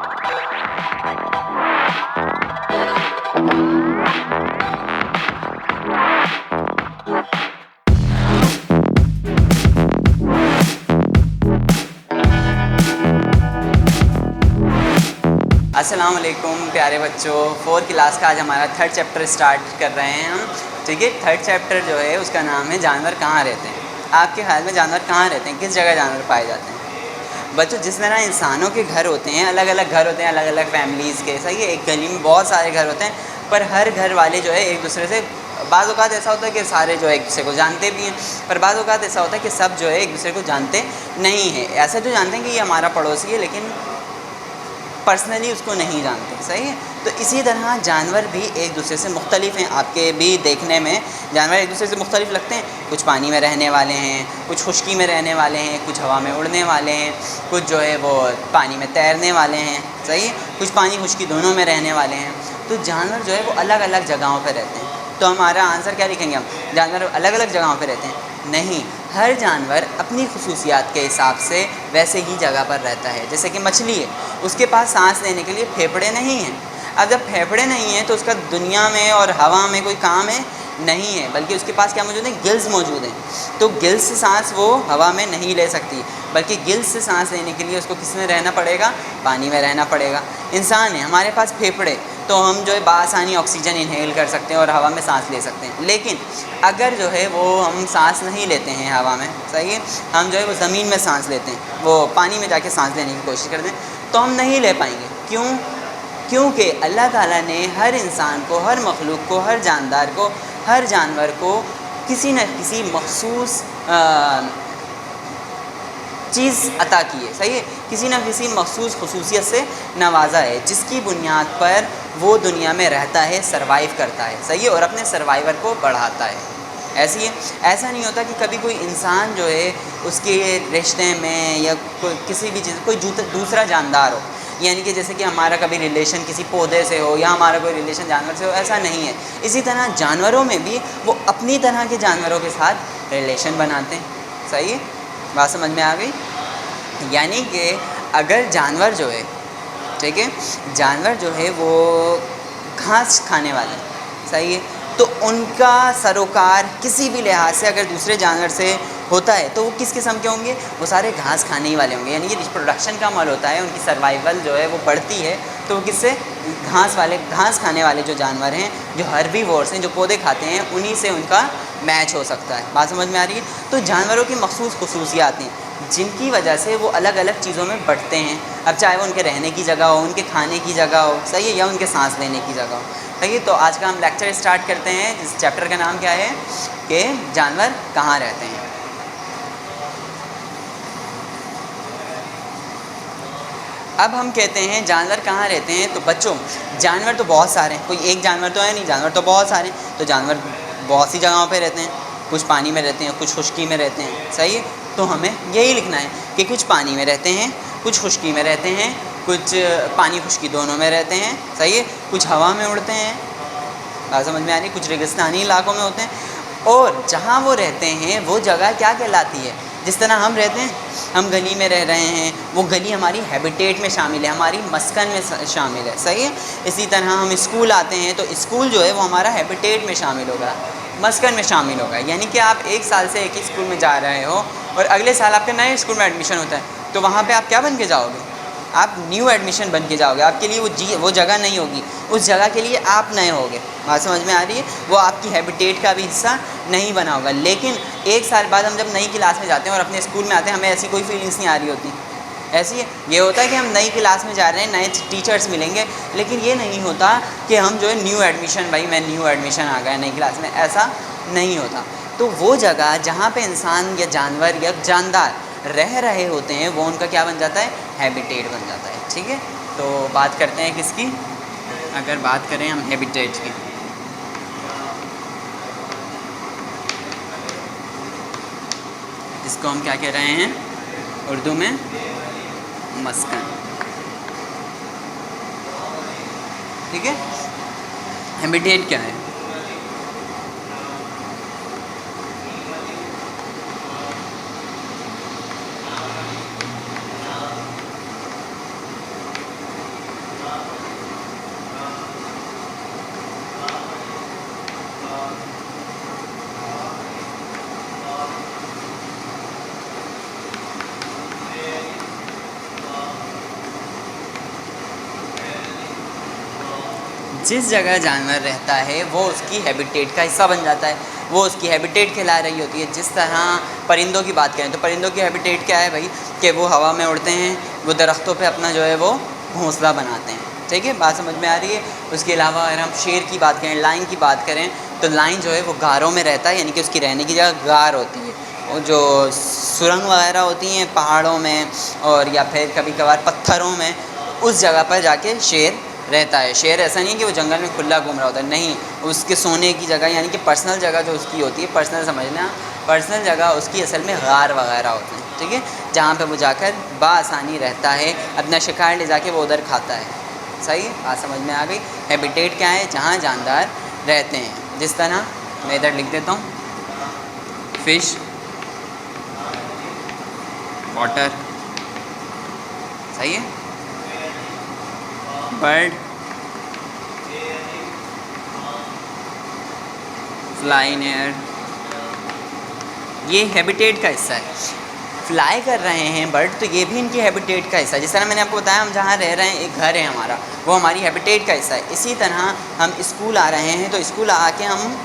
अस्सलाम वालेकुम प्यारे बच्चों, 4th क्लास का आज हमारा 3rd चैप्टर स्टार्ट कर रहे हैं हम। ठीक है, 3rd चैप्टर जो है उसका नाम है जानवर कहाँ रहते हैं। आपके ख्याल में जानवर कहाँ रहते हैं, किस जगह जानवर पाए जाते हैं? बच्चों, जिस तरह इंसानों के घर होते हैं, अलग अलग घर होते हैं, अलग अलग फैमिलीज़ के, सही है। एक गली में बहुत सारे घर होते हैं, पर हर घर वाले जो है एक दूसरे से, बाज़ औक़ात ऐसा होता है कि सारे जो है एक दूसरे को जानते भी हैं, पर बाज़ औक़ात ऐसा होता है कि सब जो है एक दूसरे को जानते नहीं हैं। ऐसा जो जानते हैं कि ये हमारा पड़ोसी है, लेकिन पर्सनली उसको नहीं जानते, सही है। तो इसी तरह जानवर भी एक दूसरे से मुख्तलिफ हैं। आपके भी देखने में जानवर एक दूसरे से मुख्तलिफ लगते हैं। कुछ पानी में रहने वाले हैं, कुछ खुश्की में रहने वाले हैं, कुछ हवा में उड़ने वाले हैं, कुछ जो है वो पानी में तैरने वाले हैं, सही है। कुछ पानी खुश्की दोनों में रहने वाले हैं। तो जानवर जो है वो अलग अलग जगहों पर रहते हैं। तो हमारा आंसर क्या लिखेंगे हम? जानवर अलग अलग जगहों पर रहते हैं? नहीं, हर जानवर अपनी खुसूसियात के हिसाब से वैसे ही जगह पर रहता है। जैसे कि मछली है, उसके पास सांस लेने के लिए फेफड़े नहीं हैं। अब जब फेफड़े नहीं हैं तो उसका दुनिया में और हवा में कोई काम है नहीं है, बल्कि उसके पास क्या मौजूद है? गिल्स मौजूद हैं। तो गिल्स से सांस वो हवा में नहीं ले सकती, बल्कि गिल्स से सांस लेने के लिए उसको किस में रहना पड़ेगा? पानी में रहना पड़ेगा। इंसान है, हमारे पास फेफड़े, तो हम जो है बासानी ऑक्सीजन इनहेल कर सकते हैं और हवा में सांस ले सकते हैं। लेकिन अगर जो है वो हम सांस नहीं लेते हैं हवा में, सही है, हम जो है वो ज़मीन में सांस लेते हैं, वो पानी में जाके सांस लेने की कोशिश करते हैं, तो हम नहीं ले पाएंगे। क्यों? क्योंकि अल्लाह ताला ने हर इंसान को, हर मखलूक को, हर जानदार को, हर जानवर को किसी न किसी मखसूस चीज़ अता की है, सही है। किसी न किसी मखसूस खुसूसियत से नवाजा है, जिसकी बुनियाद पर वो दुनिया में रहता है, सर्वाइव करता है, सही है, और अपने सर्वाइवर को बढ़ाता है। ऐसी है। ऐसा नहीं होता कि कभी कोई इंसान जो है उसके रिश्ते में या कोई किसी भी चीज़ कोई दूसरा जानदार हो, यानी कि जैसे कि हमारा कभी रिलेशन किसी पौधे से हो या हमारा कोई रिलेशन जानवर से हो, ऐसा नहीं है। इसी तरह जानवरों में भी वो अपनी तरह के जानवरों के साथ रिलेशन बनाते हैं, सही है। बात समझ में आ गई? यानी कि अगर जानवर जो है, ठीक है, जानवर जो है वो घास खाने वाले हैं, सही है, तो उनका सरोकार किसी भी लिहाज से अगर दूसरे जानवर से होता है तो वो किस किस्म के होंगे? वो सारे घास खाने ही वाले होंगे। यानी कि रिप्रोडक्शन का अमल होता है, उनकी सर्वाइवल जो है वो बढ़ती है, तो वो किससे? घास खाने वाले जो जानवर हैं, जो हर्बीवोर्स हैं, जो पौधे खाते हैं, उन्हीं से उनका मैच हो सकता है। बात समझ में आ रही है? तो जानवरों की मखसूस खुसूसियात हैं जिनकी वजह से वो अलग अलग चीज़ों में बढ़ते हैं। अब चाहे वो उनके रहने की जगह हो, उनके खाने की जगह हो, सही है, या उनके सांस लेने की जगह हो, सही है। तो आज का हम लेक्चर स्टार्ट करते हैं। इस चैप्टर का नाम क्या है? कि जानवर कहाँ रहते हैं। अब हम कहते हैं जानवर कहाँ रहते हैं, तो बच्चों जानवर तो बहुत सारे हैं, कोई एक जानवर तो है नहीं, जानवर तो बहुत सारे हैं। तो जानवर बहुत सी जगहों पे रहते हैं, कुछ पानी में रहते हैं, कुछ खुश्की में रहते हैं, सही है। तो हमें यही लिखना है कि कुछ पानी में रहते हैं, कुछ खुश्की में रहते हैं, कुछ पानी खुश्की दोनों में रहते हैं, सही है, कुछ हवा में उड़ते हैं, बात समझ में आ रही, कुछ रेगिस्तानी इलाकों में होते हैं। और जहाँ वो रहते हैं वो जगह क्या कहलाती है? जिस तरह हम रहते हैं, हम गली में रह रहे हैं, वो गली हमारी हैबिटेट में शामिल है, हमारी मस्कन में शामिल है, सही है। इसी तरह हम स्कूल आते हैं तो स्कूल जो है वो हमारा हैबिटेट में शामिल होगा, मस्कन में शामिल होगा। यानी कि आप एक साल से एक ही स्कूल में जा रहे हो और अगले साल आपके नए स्कूल में एडमिशन होता है, तो वहाँ पर आप क्या बन के जाओगे? आप न्यू एडमिशन बन के जाओगे। आपके लिए वो जगह नहीं होगी, उस जगह के लिए आप नए होगे। बात समझ में आ रही है? वो आपकी हैबिटेट का भी हिस्सा नहीं बना होगा। लेकिन एक साल बाद हम जब नई क्लास में जाते हैं और अपने स्कूल में आते हैं, हमें ऐसी कोई फीलिंग्स नहीं आ रही होती। ऐसी है, ये होता है कि हम नई क्लास में जा रहे हैं, नए टीचर्स मिलेंगे, लेकिन ये नहीं होता कि हम जो है न्यू एडमिशन, भाई मैं न्यू एडमिशन आ गया नई क्लास में, ऐसा नहीं होता। तो वो जगह जहाँ पे इंसान या जानवर या जानदार रह रहे होते हैं, वो उनका क्या बन जाता है? हैबिटेट बन जाता है, ठीक है। तो बात करते हैं किसकी? अगर बात करें हम हैबिटेट की, इसको हम क्या कह रहे हैं उर्दू में? मस्कन, ठीक है। हैबिटेट क्या है? जिस जगह जानवर रहता है वो उसकी हैबिटेट का हिस्सा बन जाता है, वो उसकी हैबिटेट कहला रही होती है। जिस तरह परिंदों की बात करें तो परिंदों की हैबिटेट क्या है भाई, कि वो हवा में उड़ते हैं, वो दरख्तों पे अपना जो है वो घोंसला बनाते हैं। ठीक है, बात समझ में आ रही है। उसके अलावा अगर हम शेर की बात करें, लाइन की बात करें, तो लाइन जो है वो गारों में रहता है, यानी कि उसकी रहने की जगह गार होती है। और जो सुरंग वगैरह होती हैं पहाड़ों में और या फिर कभी कभार पत्थरों में, उस जगह पर जाके शेर रहता है। शेर ऐसा नहीं है कि वो जंगल में खुला घूम रहा होता है, नहीं, उसके सोने की जगह यानी कि पर्सनल जगह जो उसकी होती है, पर्सनल समझना, पर्सनल जगह उसकी असल में गार वगैरह होते हैं। ठीक है, जहाँ पे वो जाकर बासानी रहता है, अपना शिकार ले जाके वो उधर खाता है। सही है, बात समझ में आ गई। हैबिटेट क्या है, जहाँ जानदार रहते हैं। जिस तरह मैं इधर लिख देता हूँ, फिश, वाटर, सही है, बर्ड, फ्लाई इन एयर, ये हैबिटेट का हिस्सा है। फ्लाई कर रहे हैं बर्ड, तो ये भी इनकी हैबिटेट का हिस्सा है। जिस तरह मैंने आपको बताया, हम जहाँ रह रहे हैं, एक घर है हमारा, वो हमारी हैबिटेट का हिस्सा है। इसी तरह हम स्कूल आ रहे हैं, तो स्कूल आके हम,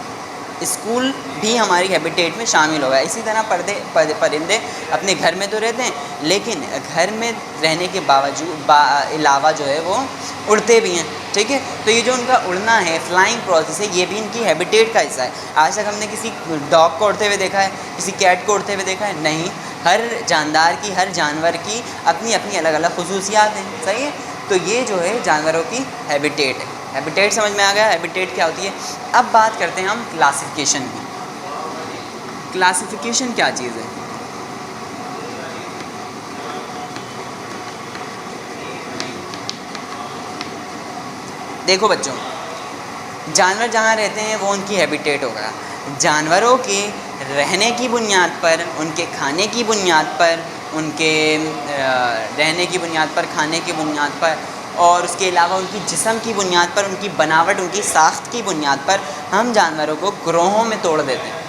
स्कूल भी हमारी हैबिटेट में शामिल होगा। इसी तरह परिंदे अपने घर में तो रहते हैं, लेकिन घर में रहने के बावजूद अलावा जो है वो उड़ते भी हैं। ठीक है, तो ये जो उनका उड़ना है, फ्लाइंग प्रोसेस है, ये भी इनकी हैबिटेट का हिस्सा है। आज तक हमने किसी डॉग को उड़ते हुए देखा है, किसी कैट को उड़ते हुए देखा है? नहीं। हर जानदार की, हर जानवर की अपनी अपनी अलग अलग खुसूसियात हैं। सही है, तो ये जो है जानवरों की हैबिटेट है। हैबिटेट समझ में आ गया, हैबिटेट क्या होती है। अब बात करते हैं हम क्लासिफिकेशन की। क्लासिफिकेशन क्या चीज़ है? देखो बच्चों, जानवर जहाँ रहते हैं वो उनकी हैबिटेट होगा। जानवरों के रहने की बुनियाद पर, उनके खाने की बुनियाद पर, उनके रहने की बुनियाद पर, खाने की बुनियाद पर, और उसके अलावा उनकी जिस्म की बुनियाद पर, उनकी बनावट, उनकी साख्त की बुनियाद पर हम जानवरों को ग्रोहों में तोड़ देते हैं,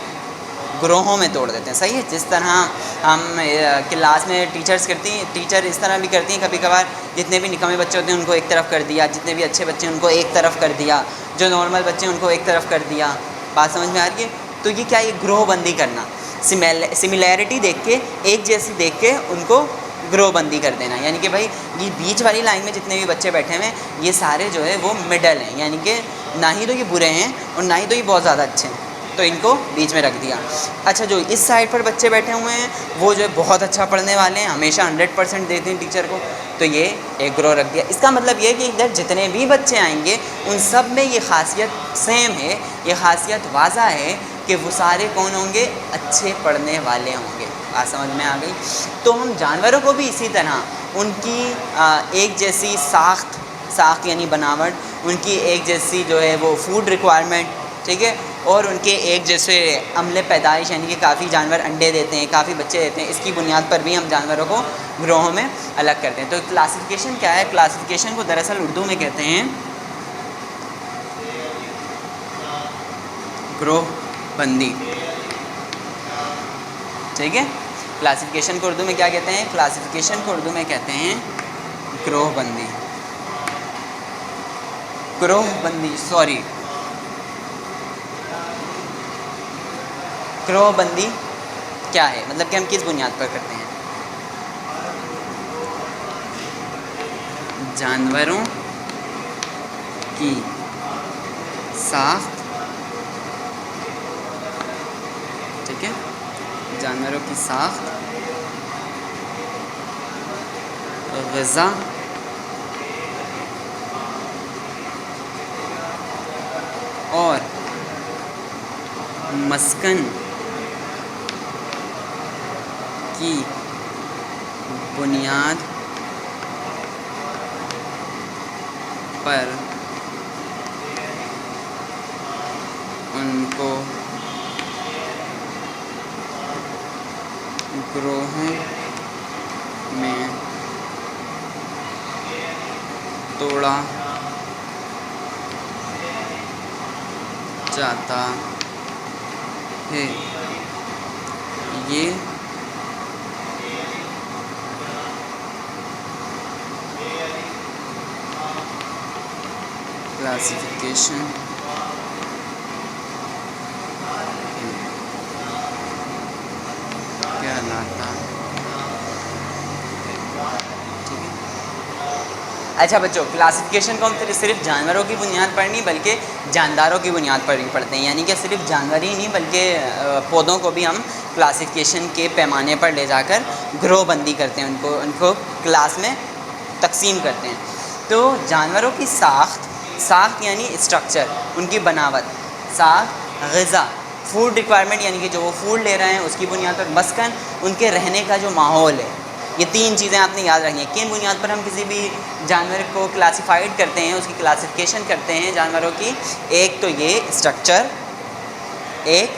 ग्रोहों में तोड़ देते हैं। सही है, जिस तरह हम क्लास में टीचर इस तरह भी करती हैं कभी कभार, जितने भी निकम्मे बच्चे होते हैं उनको एक तरफ कर दिया, जितने भी अच्छे बच्चे हैं उनको एक तरफ कर दिया, जो नॉर्मल बच्चे हैं उनको एक तरफ कर दिया। बात समझ में आ रही है? तो ये क्या, ये ग्रोह बंदी करना, सिमिलैरिटी देख के, एक जैसी देख के उनको ग्रोह बंदी कर देना। यानी कि भाई ये बीच वाली लाइन में जितने भी बच्चे बैठे हुए हैं, ये सारे जो है वो मिडल हैं, यानी कि ना ही तो ये बुरे हैं और ना ही तो ये बहुत ज़्यादा अच्छे हैं, तो इनको बीच में रख दिया। अच्छा, जो इस साइड पर बच्चे बैठे हुए हैं वो जो है बहुत अच्छा पढ़ने वाले हैं, हमेशा 100% देते हैं टीचर को, तो ये एक ग्रोह रख दिया। इसका मतलब ये है कि इधर जितने भी बच्चे आएंगे उन सब में ये खासियत सेम है, ये खासियत वाज़ा है कि वो सारे कौन होंगे, अच्छे पढ़ने वाले होंगे। बात समझ में आ गई? तो हम जानवरों को भी इसी तरह उनकी एक जैसी साख्त यानी बनावट, उनकी एक जैसी जो है वो फूड रिक्वायरमेंट, ठीक है, और उनके एक जैसे अमले पैदाइश, यानी कि काफ़ी जानवर अंडे देते हैं, काफ़ी बच्चे देते हैं, इसकी बुनियाद पर भी हम जानवरों को ग्रोहों में अलग करते हैं। तो क्लासिफिकेशन क्या है? क्लासिफिकेशन को दरअसल उर्दू में कहते हैं ग्रोह बंदी। ठीक है, क्लासिफिकेशन को उर्दू में क्या कहते हैं? क्लासिफिकेशन को उर्दू में कहते हैं ग्रोह बंदी। ग्रोह बंदी क्या है, मतलब कि हम किस बुनियाद पर करते हैं? जानवरों की साख्त, ठीक है, जानवरों की साख्त, ग़िज़ा, और मस्कन की बुनियाद पर उनको ग्रोहों में तोड़ा जाता है। ये क्लासिफिकेशन कहलाता है। ठीक है। अच्छा बच्चों, क्लासिफिकेशन को हम सिर्फ जानवरों की बुनियाद पर नहीं बल्कि जानदारों की बुनियाद पर भी पढ़ते हैं, यानी कि सिर्फ जानवर ही नहीं बल्कि पौधों को भी हम क्लासिफिकेशन के पैमाने पर ले जाकर ग्रोह बंदी करते हैं, उनको क्लास में तकसीम करते हैं। तो जानवरों की साख्त यानी स्ट्रक्चर, उनकी बनावट, साख्त, ग़िज़ा, फूड रिक्वायरमेंट यानी कि जो वो फूड ले रहे हैं उसकी बुनियाद पर, मस्कन, उनके रहने का जो माहौल है, ये तीन चीज़ें आपने याद रखनी है। किन बुनियाद पर हम किसी भी जानवर को क्लासिफाइड करते हैं, उसकी क्लासिफिकेशन करते हैं जानवरों की? एक तो ये स्ट्रक्चर, एक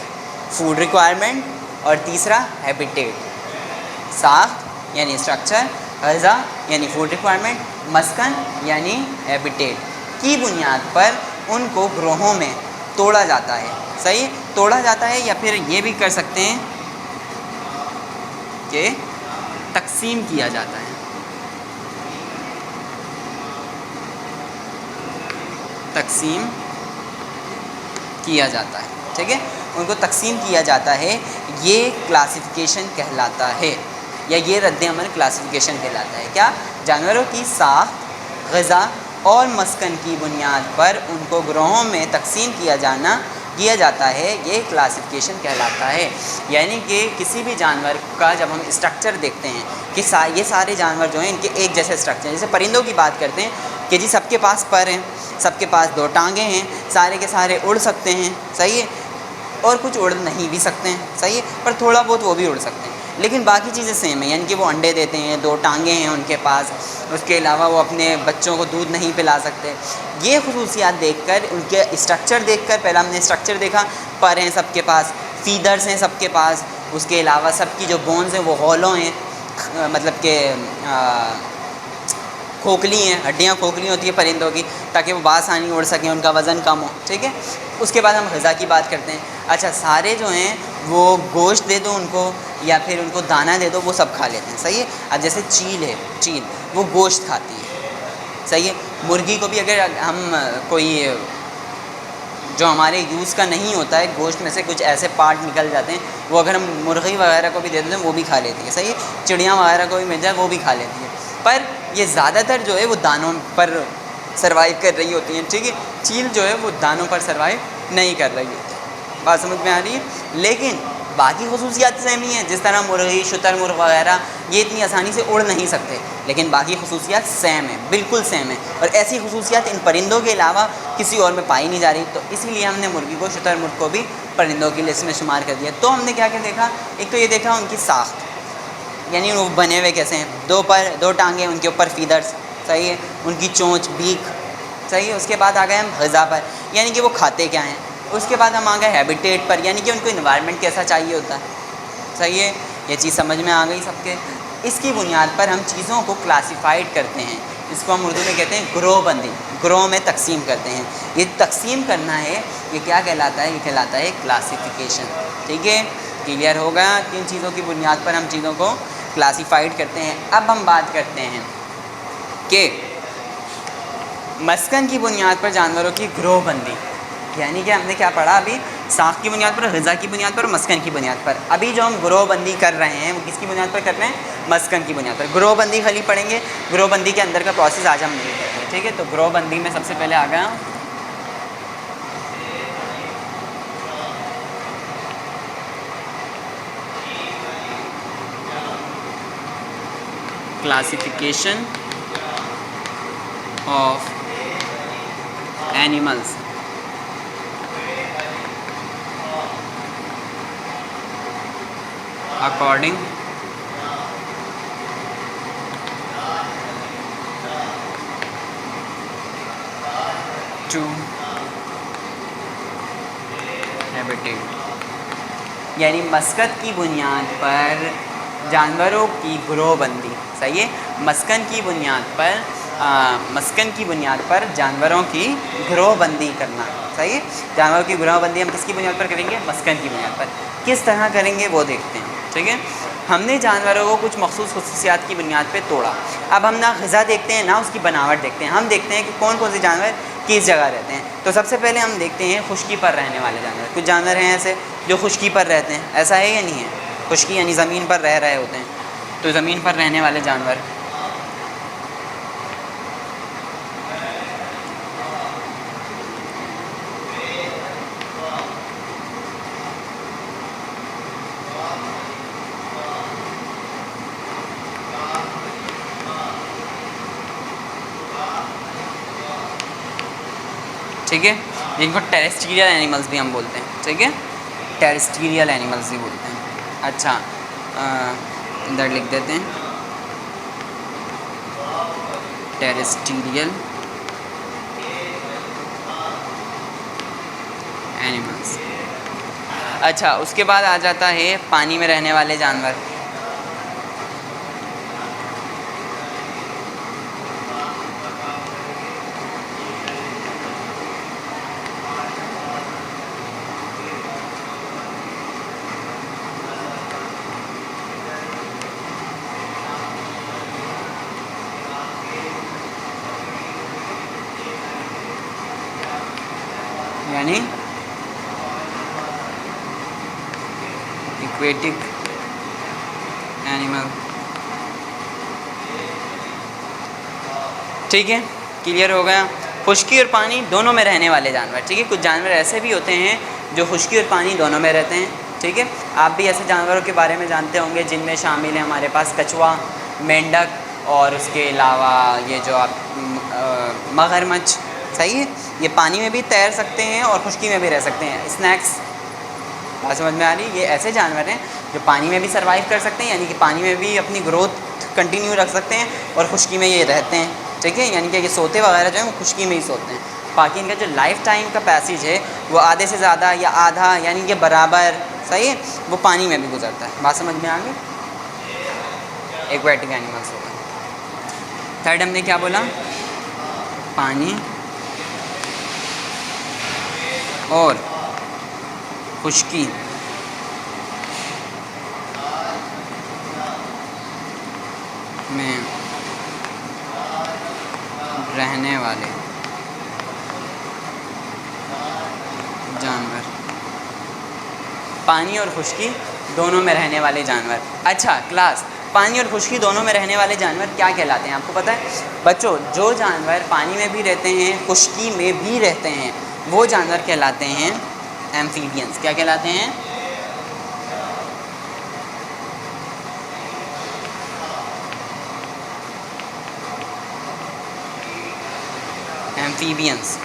फूड रिक्वायरमेंट और तीसरा हैबिटेट। साख्त यानी स्ट्रक्चर, ग़िज़ा यानी फूड रिक्वायरमेंट, मस्कन यानी हैबिटेट की बुनियाद पर उनको ग्रोहों में तोड़ा जाता है। सही, तोड़ा जाता है, या फिर ये भी कर सकते हैं कि तकसीम किया जाता है। तकसीम किया जाता है, ठीक है, उनको तकसीम किया जाता है, ये क्लासिफिकेशन कहलाता है, या ये रद्द-ए-अमल क्लासिफिकेशन कहलाता है। क्या? जानवरों की साख्त, ग़िज़ा और मस्कन की बुनियाद पर उनको ग्रोहों में तकसीम किया जाता है, ये क्लासिफिकेशन कहलाता है। यानी कि किसी भी जानवर का जब हम स्ट्रक्चर देखते हैं कि ये सारे जानवर जो हैं इनके एक जैसे स्ट्रक्चर, जैसे परिंदों की बात करते हैं कि जी सबके पास पर हैं, सबके पास दो टांगें हैं, सारे के सारे उड़ सकते हैं, सही है, और कुछ उड़ नहीं भी सकते हैं, सही है, पर थोड़ा बहुत वो भी उड़ सकते हैं, लेकिन बाकी चीज़ें सेम है, यानी कि वो अंडे देते हैं, दो टांगें हैं उनके पास, उसके अलावा वो अपने बच्चों को दूध नहीं पिला सकते। ये खुसूसियात देखकर, उनके स्ट्रक्चर देखकर, पहला हमने स्ट्रक्चर देखा, पर हैं सबके पास, फीदर्स हैं सबके पास, उसके अलावा सबकी जो बोन्स हैं वो हॉलो हैं, मतलब कि खोखली हैं, हड्डियाँ खोखली होती है परिंदों की, ताकि वो बासानी उड़ सकें, उनका वज़न कम हो, ठीक है। उसके बाद हम ग़िज़ा की बात करते हैं। अच्छा, सारे जो हैं वो गोश्त दे दो उनको या फिर उनको दाना दे दो, वो सब खा लेते हैं, सही है। अब जैसे चील है, चील वो गोश्त खाती है, सही है। मुर्गी को भी अगर हम कोई जो हमारे यूज़ का नहीं होता है, गोश्त में से कुछ ऐसे पार्ट निकल जाते हैं, वो अगर हम मुर्गी वगैरह को भी दे देते हैं वो भी खा लेती है, सही है। चिड़ियाँ वगैरह को भी मिल जाए वो भी खा लेती है, पर ये ज़्यादातर जो है वो दानों पर सर्वाइव कर रही होती हैं, ठीक है। चील जो है वो दानों पर सर्वाइव नहीं कर रही होती, बात समझ में आ रही है। लेकिन बाकी खुसूसियात सेम ही हैं, जिस तरह मुर्गी, शुतुरमुर्ग वगैरह ये इतनी आसानी से उड़ नहीं सकते, लेकिन बाकी खुसूसियात सेम है, बिल्कुल सेम है, और ऐसी खुसूसियात इन परिंदों के अलावा किसी और में पाई नहीं जा रही। तो इसीलिए हमने मुर्गी को, शुतुरमुर्ग को भी परिंदों की लिस्ट में शुमार कर दिया। तो हमने क्या क्या देखा? एक तो ये देखा उनकी साख्त, यानी वो बने हुए कैसे हैं, दो टांगें, उनके ऊपर फीदर्स, सही है, उनकी चोंच, बीक, सही है। उसके बाद आ गए हम ग़िज़ा पर, यानी कि वो खाते क्या हैं। उसके बाद हम आ गए हैबिटेट पर, यानी कि उनको इन्वायरमेंट कैसा चाहिए होता है, सही है। ये चीज़ समझ में आ गई सबके। इसकी बुनियाद पर हम चीज़ों को क्लासिफाइड करते हैं, इसको हम उर्दू में कहते हैं ग्रोह बंदी, ग्रोह में तकसीम करते हैं। ये तकसीम करना है, ये क्या कहलाता है? ये कहलाता है क्लासिफिकेशन, ठीक है। क्लियर हो गया? किन चीज़ों की बुनियाद पर हम चीज़ों को क्लासिफाइड करते हैं। अब हम बात करते हैं कि मस्कन की बुनियाद पर जानवरों की ग्रोह बंदी, यानी कि हमने क्या पढ़ा अभी? साख्त की बुनियाद पर, ग़िज़ा की बुनियाद पर, मस्कन की बुनियाद पर। अभी जो हम ग्रोह बंदी कर रहे हैं वो किसकी बुनियाद पर कर रहे हैं? मस्कन की बुनियाद पर। ग्रोह बंदी खाली पढ़ेंगे, ग्रोह बंदी के अंदर का प्रोसेस आज हम नहीं करेंगे, ठीक है। तो ग्रोह बंदी में सबसे पहले आ गया classification of animals according to habitat, यानी मस्कत की बुनियाद पर जानवरों की ग्रोह बंदी, सही है। मस्कन की बुनियाद पर जानवरों की ग्रोह बंदी करना, सही है। जानवरों की ग्रोह बंदी हम किसकी बुनियाद पर करेंगे? मस्कन की बुनियाद पर। किस तरह करेंगे वो देखते हैं, ठीक है। हमने जानवरों को कुछ मखसूस खुसूसियात की बुनियाद पे तोड़ा। अब हम ना ग़िज़ा देखते हैं ना उसकी बनावट देखते हैं, हम देखते हैं कि कौन कौन से जानवर किस जगह रहते हैं। तो सबसे पहले हम देखते हैं खुश्की पर रहने वाले जानवर। कुछ जानवर हैं ऐसे जो खुश्की पर रहते हैं, ऐसा है या नहीं है? खुश्की यानी ज़मीन पर रह रहे होते हैं। तो ज़मीन पर रहने वाले जानवर, ठीक है, जिनको टेरेस्ट्रियल एनिमल्स भी हम बोलते हैं, ठीक है, टेरेस्ट्रियल एनिमल्स भी बोलते हैं। अच्छा, इधर लिख देते हैं टेरेस्ट्रियल एनिमल्स। अच्छा, उसके बाद आ जाता है पानी में रहने वाले जानवर। यानी एक्वेटिक एनिमल, ठीक है, क्लियर हो गया। खुश्की और पानी दोनों में रहने वाले जानवर, ठीक है। कुछ जानवर ऐसे भी होते हैं जो खुश्की और पानी दोनों में रहते हैं, ठीक है। आप भी ऐसे जानवरों के बारे में जानते होंगे जिनमें शामिल है हमारे पास कछुआ, मेंढक, और उसके अलावा ये जो आप मगरमच्छ, सही है। ये पानी में भी तैर सकते हैं और खुश्की में भी रह सकते हैं। स्नैक्स, बात समझ में आ रही? ये ऐसे जानवर हैं जो पानी में भी सर्वाइव कर सकते हैं, यानी कि पानी में भी अपनी ग्रोथ कंटिन्यू रख सकते हैं, और खुश्की में ये रहते हैं, ठीक है। यानी कि ये सोते वगैरह जो हैं वो खुश्की में ही सोते हैं। बाकी इनका जो लाइफ टाइम का पैसेज है वो आधे से ज़्यादा या आधा यानी कि बराबर, सही है, वो पानी में भी गुजरता है। बात समझ में आ गई? एक्वेटिक एनिमल्स होगा। थर्ड हमने क्या बोला? पानी और खुश्की में रहने वाले जानवर, पानी और खुश्की दोनों में रहने वाले जानवर। अच्छा क्लास, पानी और खुश्की दोनों में रहने वाले जानवर क्या कहलाते हैं, आपको पता है? बच्चों, जो जानवर पानी में भी रहते हैं, खुश्की में भी रहते हैं, वो जानवर कहलाते हैं एम्फीबियंस। क्या कहलाते हैं? एम्फीबियंस,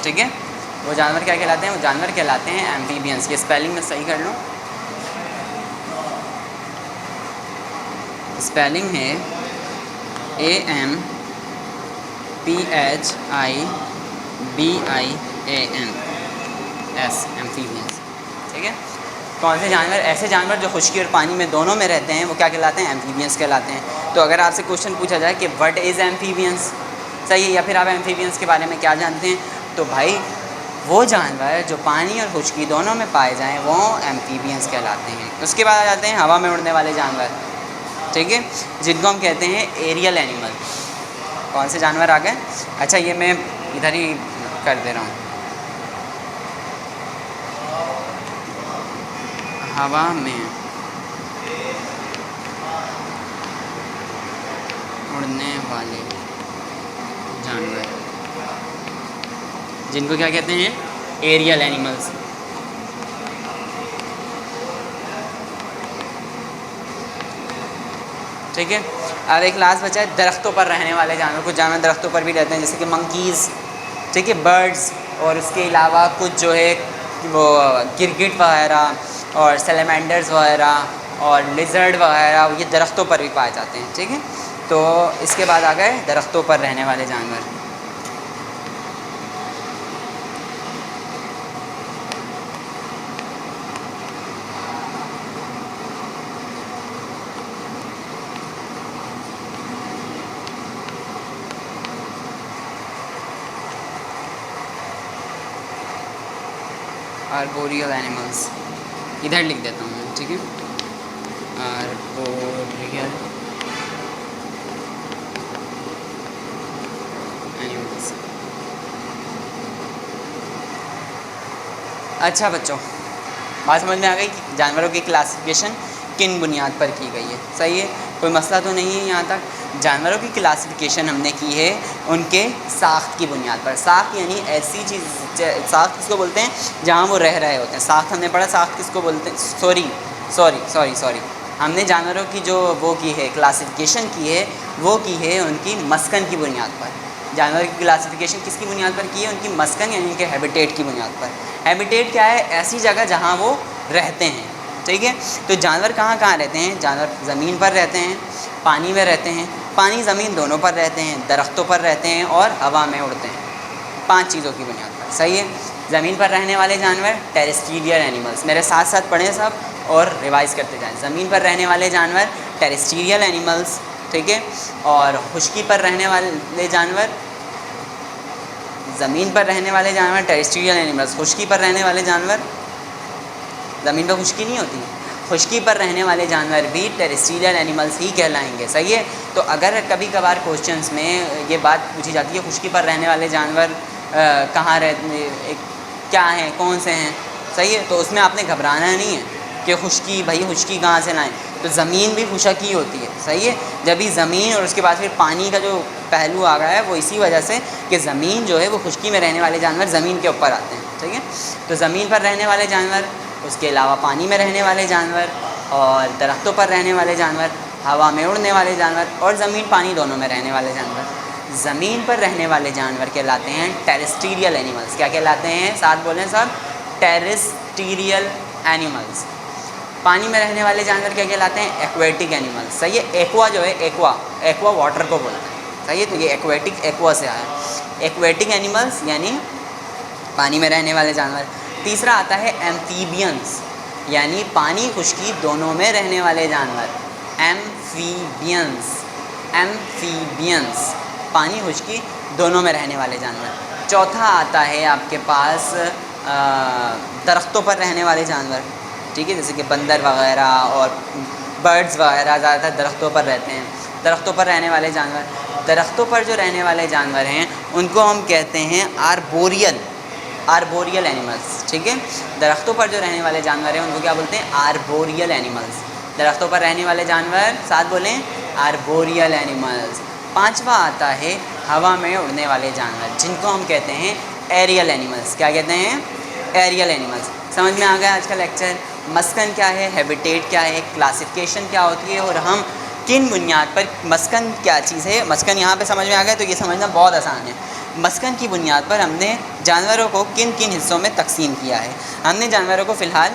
ठीक है। वो जानवर क्या कहलाते हैं? वो जानवर कहलाते हैं एम्फीबियंस। ये स्पेलिंग में सही कर लो। स्पेलिंग है AMPHIBIAN, एम्फीबियंस, ठीक है। कौन से जानवर? ऐसे जानवर जो खुश्की और पानी में दोनों में रहते हैं, वो क्या कहलाते हैं? एम्फीबियंस कहलाते हैं। तो अगर आपसे क्वेश्चन पूछा जाए कि व्हाट इज़ एम्फीबियंस, सही है, या फिर आप एम्फीबियंस के बारे में क्या जानते हैं, तो भाई वो जानवर जो पानी और खुश्की दोनों में पाए जाएं वो एम्फीबियंस कहलाते हैं। उसके बाद आ जाते हैं हवा में उड़ने वाले जानवर, ठीक है, जिनको हम कहते हैं एरियल एनिमल। कौन से जानवर आ गए? अच्छा, ये मैं इधर ही कर दे रहा हूँ। हवा में उड़ने वाले जानवर, जिनको क्या कहते हैं? Aerial animals. ठीक है। अब एक लास्ट बचा है दरख्तों पर रहने वाले जानवर। कुछ जानवर दरख्तों पर भी रहते हैं, जैसे कि मंकीज़, ठीक है, बर्ड्स, और उसके अलावा कुछ जो है वो गिरगिट वगैरह और सैलमेंडर्स वगैरह और लिजर्ड वगैरह, ये दरख्तों पर भी पाए जाते हैं, ठीक है। तो इसके बाद आ गए दरख्तों पर रहने वाले जानवर। आर्बोरियल एनिमल्स, इधर लिख देता हूँ मैं, ठीक है। आर्बोरियल अच्छा बच्चों, बात समझ में आ गई कि जानवरों की क्लासिफिकेशन किन बुनियाद पर की गई है। सही है, कोई मसला तो नहीं है यहाँ तक। जानवरों की क्लासिफिकेशन हमने की है उनके साख्त की बुनियाद पर। साख्त यानी ऐसी चीज़, साख्त किसको बोलते हैं जहाँ वो रह रहे होते हैं। साख्त हमने पढ़ा, साख्त किसको बोलते हैं, सॉरी हमने जानवरों की जो वो की है क्लासिफिकेशन की है, वो की है उनकी मस्कन की बुनियाद पर। जानवर की क्लासिफिकेशन किसकी बुनियाद पर की है, उनकी मस्कन यानी उनके हैबिटेट की बुनियाद पर। हैबिटेट क्या है, ऐसी जगह जहाँ वो रहते हैं। ठीक है, तो जानवर कहाँ कहाँ रहते हैं, जानवर ज़मीन पर रहते हैं, पानी में रहते हैं, पानी ज़मीन दोनों पर रहते हैं, दरख्तों पर रहते हैं और हवा में उड़ते हैं। 5 चीज़ों की बुनियाद पर। सही है, ज़मीन पर रहने वाले जानवर टेरेस्ट्रियल एनिमल्स, मेरे साथ साथ पढ़ें सब और रिवाइज़ करते जाएं। ज़मीन पर रहने वाले जानवर टेरेस्ट्रियल एनिमल्स, ठीक है। और खुश्की पर रहने वाले जानवर, ज़मीन पर रहने वाले जानवर टेरेस्ट्रियल एनिमल्स, खुश्की पर रहने वाले जानवर, ज़मीन पर खुश्की नहीं होती, खुश्की पर रहने वाले जानवर भी टेरेस्ट्रियल एनिमल्स ही कहलाएंगे। सही है, तो अगर कभी कभार क्वेश्चंस में ये बात पूछी जाती है खुश्की पर रहने वाले जानवर कहाँ रहते, क्या हैं, कौन से हैं, सही है, तो उसमें आपने घबराना नहीं है कि खुश्की, भाई खुश्की कहाँ से लाएँ, तो ज़मीन भी खुशक ही होती है। सही है, जब भी ज़मीन और उसके बाद फिर पानी का जो पहलू आ गया है वो इसी वजह से कि ज़मीन जो है वो खुश्की में रहने वाले जानवर ज़मीन के ऊपर आते हैं। ठीक है, तो ज़मीन पर रहने वाले जानवर, उसके अलावा पानी में रहने वाले जानवर और दरख्तों पर रहने वाले जानवर, हवा में उड़ने वाले जानवर और ज़मीन पानी दोनों में रहने वाले जानवर। ज़मीन पर रहने वाले जानवर कहलाते हैं टेरेस्ट्रियल एनिमल्स। क्या कहलाते हैं, साथ बोलें सब, टेरेस्ट्रियल एनिमल्स। पानी में रहने वाले जानवर क्या कहलाते हैं, एक्वेटिक एनिमल्स। सही है, एक्वा जो है, एक्वा वाटर को बोलते हैं। सही है, तो ये एक्वेटिक एक्वा से आया, एक्वेटिक एनिमल्स यानी पानी में रहने वाले जानवर। तीसरा आता है एम्फीबियंस, यानी पानी खुश्की दोनों में रहने वाले जानवर, एम्फीबियंस, एम्फीबियंस, पानी खुश्की दोनों में रहने वाले जानवर। चौथा आता है आपके पास दरख्तों पर रहने वाले जानवर। ठीक है, जैसे कि बंदर वगैरह और बर्ड्स वगैरह ज़्यादातर दरख्तों पर रहते हैं। दरख्तों पर रहने वाले जानवर, दरख्तों पर जो रहने वाले जानवर हैं उनको हम कहते हैं आर्बोरियल एनिमल्स। ठीक है, दरख्तों पर जो रहने वाले जानवर हैं उनको क्या बोलते हैं, आर्बोरियल एनिमल्स। दरख्तों पर रहने वाले जानवर, साथ बोलें, आर्बोरियल एनिमल्स। पांचवा आता है हवा में उड़ने वाले जानवर, जिनको हम कहते हैं एरियल एनिमल्स। क्या कहते हैं, एरियल एनिमल्स। समझ में आ गया आज का लेक्चर, मस्कन क्या है, हैबिटेट क्या है, क्लासिफिकेशन क्या होती है और हम किन बुनियाद पर, मस्कन क्या चीज़ है, मस्कन यहाँ पे समझ में आ गया तो ये समझना बहुत आसान है। मस्कन की बुनियाद पर हमने जानवरों को किन किन हिस्सों में तकसीम किया है। हमने जानवरों को फ़िलहाल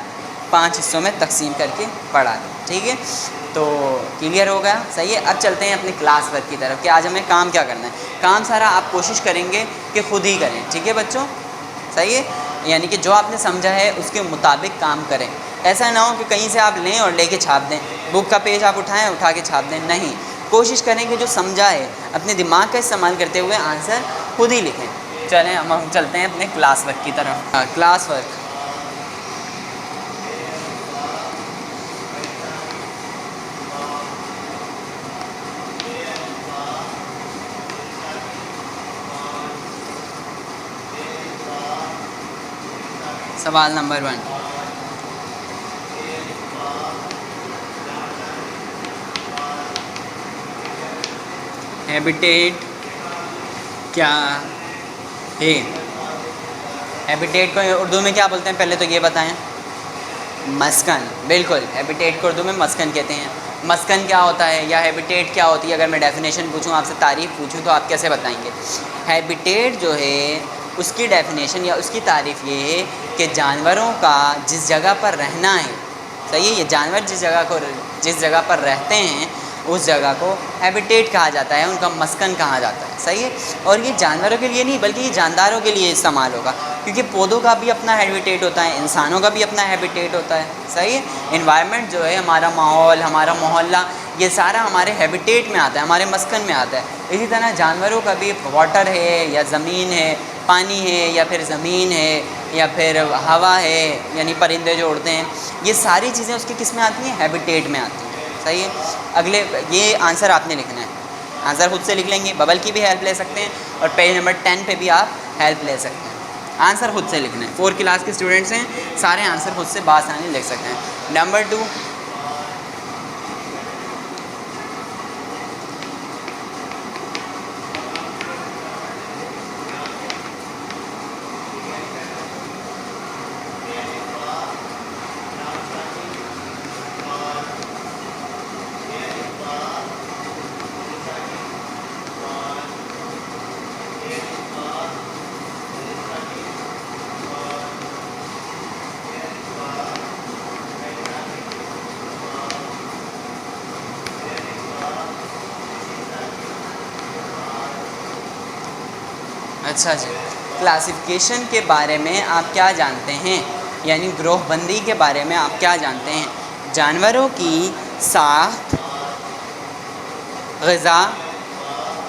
5 हिस्सों में तकसीम करके पढ़ा है। ठीक है, तो क्लियर हो गया। सही है, अब चलते हैं अपने क्लास वर्क की तरफ कि आज हमें काम क्या करना है। काम सारा आप कोशिश करेंगे कि खुद ही करें। ठीक है बच्चों, सही है, यानी कि जो आपने समझा है उसके मुताबिक काम करें। ऐसा ना हो कि कहीं से आप लें और लेके छाप दें, बुक का पेज आप उठाएं, उठा के छाप दें। नहीं, कोशिश करें कि जो समझा है अपने दिमाग का इस्तेमाल करते हुए आंसर खुद ही लिखें। चलें हम चलते हैं अपने क्लास वर्क की तरफ। क्लास वर्क, सवाल नंबर 1, हैबिटेट क्या है। हैबिटेट को उर्दू में क्या बोलते हैं, पहले तो ये बताएं। मस्कन, बिल्कुल, हैबिटेट को उर्दू में मस्कन कहते हैं। मस्कन क्या होता है या हैबिटेट क्या होती है, अगर मैं डेफिनेशन पूछूं, आपसे तारीफ़ पूछूं तो आप कैसे बताएंगे। हैबिटेट जो है उसकी डेफिनेशन या उसकी तारीफ़ ये है कि जानवरों का जिस जगह पर रहना है, सही है, ये जानवर जिस जगह पर रहते हैं उस जगह को हैबिटेट कहा जाता है, उनका मस्कन कहा जाता है। सही है, और ये जानवरों के लिए नहीं बल्कि ये जानदारों के लिए इस्तेमाल होगा, क्योंकि पौधों का भी अपना हैबिटेट होता है, इंसानों का भी अपना हैबिटेट होता है। सही है, इन्वायरमेंट जो है, हमारा माहौल, हमारा मोहल्ला, ये सारा हमारे हैबिटेट में आता है, हमारे मस्कन में आता है। इसी तरह जानवरों का भी वाटर है या ज़मीन है, पानी है या फिर ज़मीन है या फिर हवा है, यानी परिंदे जो उड़ते हैं, ये सारी चीज़ें उसकी किस में आती हैं, हैबिटेट में आती हैं। सही है, अगले ये आंसर आपने लिखना है, आंसर खुद से लिख लेंगे, बबल की भी हेल्प ले सकते हैं और पेज नंबर 10 पे भी आप हेल्प ले सकते हैं। आंसर खुद से लिखना है। 4 क्लास के स्टूडेंट्स हैं, सारे आंसर खुद से बासानी लिख सकते हैं। नंबर 2, अच्छा जी, क्लासिफिकेशन के बारे में आप क्या जानते हैं, यानी ग्रोहबंदी के बारे में आप क्या जानते हैं? जानवरों की साख्त, ग़िज़ा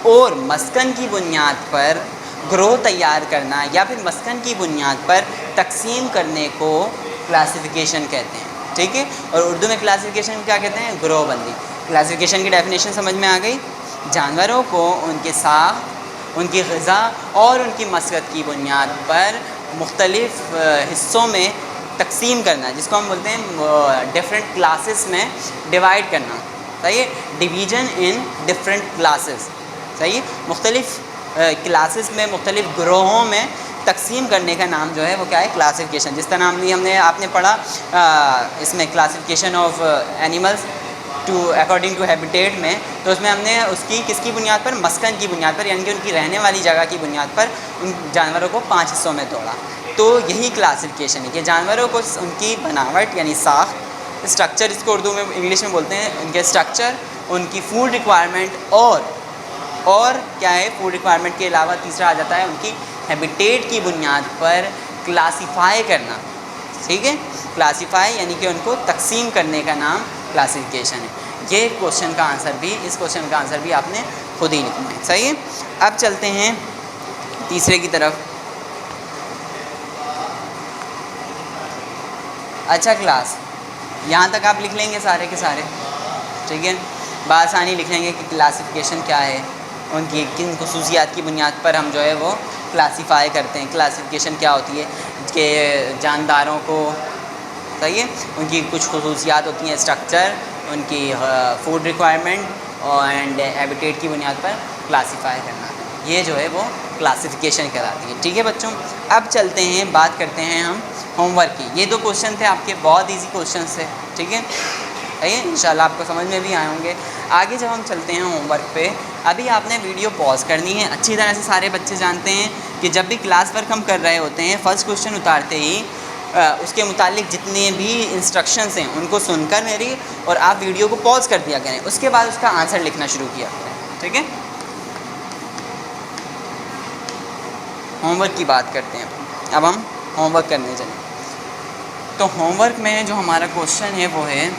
और मस्कन की बुनियाद पर ग्रोह तैयार करना या फिर मस्कन की बुनियाद पर तकसीम करने को क्लासिफिकेशन कहते हैं, ठीक है। और उर्दू में क्लासिफिकेशन क्या कहते हैं? ग्रोहबंदी। क्लासिफिकेशन की डेफिनेशन समझ में आ गई? जानवरों को उनके साख्त, उनकी ग़िज़ा और उनकी मस्कत की बुनियाद पर मुख्तलिफ़ हिस्सों में तकसीम करना, जिसको हम बोलते हैं डिफरेंट क्लासेस में डिवाइड करना, सही है। डिवीज़न इन डिफरेंट क्लासेस, सही है। मुख्तलिफ़ क्लासेस में, मुख्तलिफ़ ग्रोहों में तकसीम करने का नाम जो है वो क्या है? क्लासिफिकेशन। जिस तरह हमने आपने पढ़ा इसमें classification of animals to according to habitat में, तो उसमें हमने उसकी किसकी बुनियाद पर? मस्कन की बुनियाद पर, यानी कि उनकी रहने वाली जगह की बुनियाद पर उन जानवरों को 5 हिस्सों में तोड़ा। तो यही क्लासिफिकेशन है कि जानवरों को उनकी बनावट यानी साख्त, स्ट्रक्चर, इसको उर्दू में इंग्लिश में बोलते हैं, उनके स्ट्रक्चर, उनकी फूड रिक्वायरमेंट और क्या है, फूड रिक्वायरमेंट के अलावा तीसरा आ जाता है उनकी हैबिटेट की बुनियाद पर क्लासीफाई करना, ठीक है। क्लासीफाई यानी कि उनको तकसीम करने का नाम क्लासिफिकेशन है। ये क्वेश्चन का आंसर भी, इस क्वेश्चन का आंसर भी आपने खुद ही लिखना है, सही है। अब चलते हैं तीसरे की तरफ। अच्छा क्लास, यहाँ तक आप लिख लेंगे सारे के सारे, ठीक है। बासानी लिख लेंगे कि क्लासिफिकेशन क्या है, उनकी किन खुसूसियात की बुनियाद पर हम जो है वो क्लासीफाई करते हैं। क्लासिफिकेशन क्या होती है कि जानदारों को, सही है, उनकी कुछ खुसूसियात होती हैं, स्ट्रक्चर, उनकी फूड रिक्वायरमेंट एंड हैबिटेट की बुनियाद पर क्लासीफाई करना, ये जो है वो क्लासिफिकेशन कहलाती है, ठीक है बच्चों। अब चलते हैं, बात करते हैं हम होमवर्क की। ये 2 क्वेश्चन थे आपके, बहुत ईजी क्वेश्चन थे, ठीक है। है इंशाल्लाह आपको समझ में भी आए होंगे। आगे जब हम चलते हैं होमवर्क पे, अभी आपने वीडियो पॉज करनी है। अच्छी तरह से सारे बच्चे जानते हैं कि जब भी क्लास वर्क हम कर रहे होते हैं, फर्स्ट क्वेश्चन उतारते ही उसके मुतालिक जितने भी इंस्ट्रक्शंस हैं उनको सुनकर मेरी, और आप वीडियो को पॉज कर दिया करें, उसके बाद उसका आंसर लिखना शुरू किया करें, ठीक है। होमवर्क की बात करते हैं, अब हम होमवर्क करने चलें। तो होमवर्क में जो हमारा क्वेश्चन है वो है,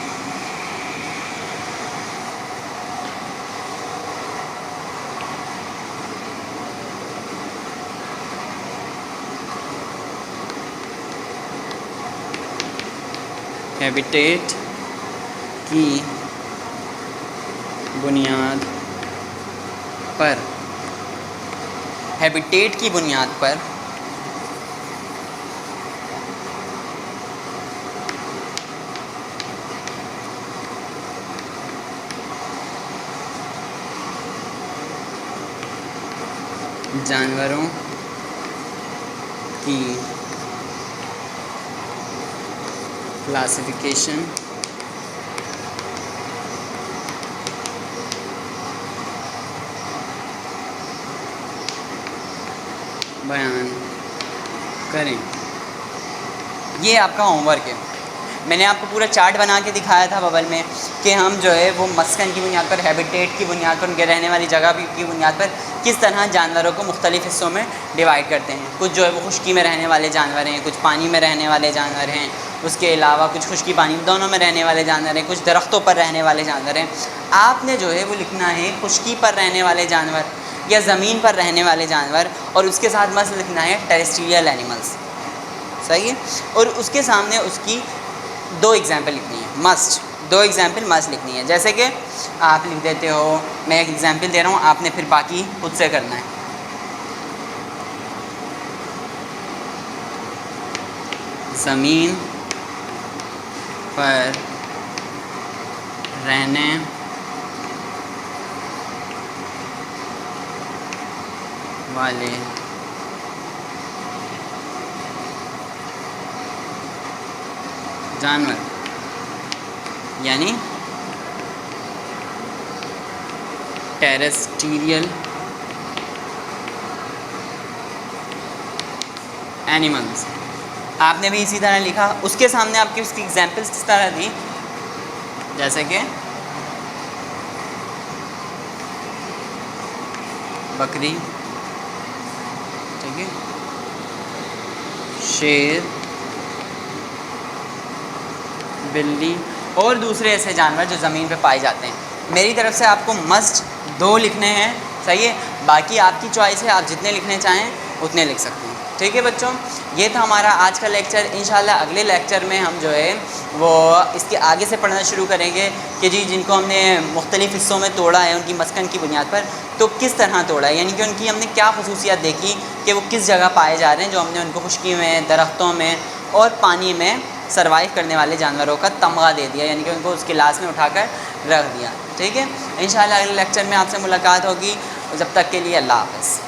हैबिटेट की बुनियाद पर, हैबिटेट की बुनियाद पर जानवरों की क्लासिफिकेशन बयान करें। ये आपका होमवर्क है। मैंने आपको पूरा चार्ट बना के दिखाया था बबल में कि हम जो है वो मस्कन की बुनियाद पर, हैबिटेट की बुनियाद पर, उनके रहने वाली जगह की बुनियाद पर किस तरह जानवरों को मुख्तलिफ़ हिस्सों में डिवाइड करते हैं। कुछ जो है वो खुश्की में रहने वाले जानवर हैं, कुछ पानी में रहने वाले जानवर हैं, उसके अलावा कुछ खुश्की पानी दोनों में रहने वाले जानवर हैं, कुछ दरख्तों पर रहने वाले जानवर हैं। आपने जो है वो लिखना है खुश्की पर रहने वाले जानवर या ज़मीन पर रहने वाले जानवर, और उसके साथ मस्त लिखना है टेरेस्ट्रियल एनिमल्स, सही है। और उसके सामने उसकी 2 एग्जाम्पल लिखनी है, मस्ट 2 एग्जाम्पल मस्ट लिखनी है। जैसे कि आप लिख देते हो, मैं एक एग्जाम्पल दे रहा हूँ, आपने फिर बाकी खुद से करना है। ज़मीन पर रहने वाले जानवर यानी टेरेस्ट्रियल एनिमल्स। आपने भी इसी तरह लिखा, उसके सामने आपकी उसकी एग्जांपल्स किस तरह दी, जैसे कि बकरी, ठीक है, शेर, बिल्ली और दूसरे ऐसे जानवर जो ज़मीन पे पाए जाते हैं। मेरी तरफ से आपको मस्ट 2 लिखने हैं, सही है, बाकी आपकी चॉइस है, आप जितने लिखने चाहें उतने लिख सकते हैं। ठीक है बच्चों, ये था हमारा आज का लेक्चर। इंशाल्लाह अगले लेक्चर में हम जो है वो इसके आगे से पढ़ना शुरू करेंगे कि जी जिनको हमने मुख्तलिफ़ हिस्सों में तोड़ा है उनकी मस्कन की बुनियाद पर, तो किस तरह तोड़ा है, यानी कि उनकी हमने क्या खसूसियात देखी कि वो किस जगह पाए जा रहे हैं, जो हमने उनको खुश्की में, दरख्तों में और पानी में सर्वाइव करने वाले जानवरों का तमगा दे दिया, यानी कि उनको उस गिलास में उठाकर रख दिया। ठीक है, इंशाल्लाह अगले लेक्चर में आपसे मुलाकात होगी। जब तक के लिए अल्लाह हाफ़िज़।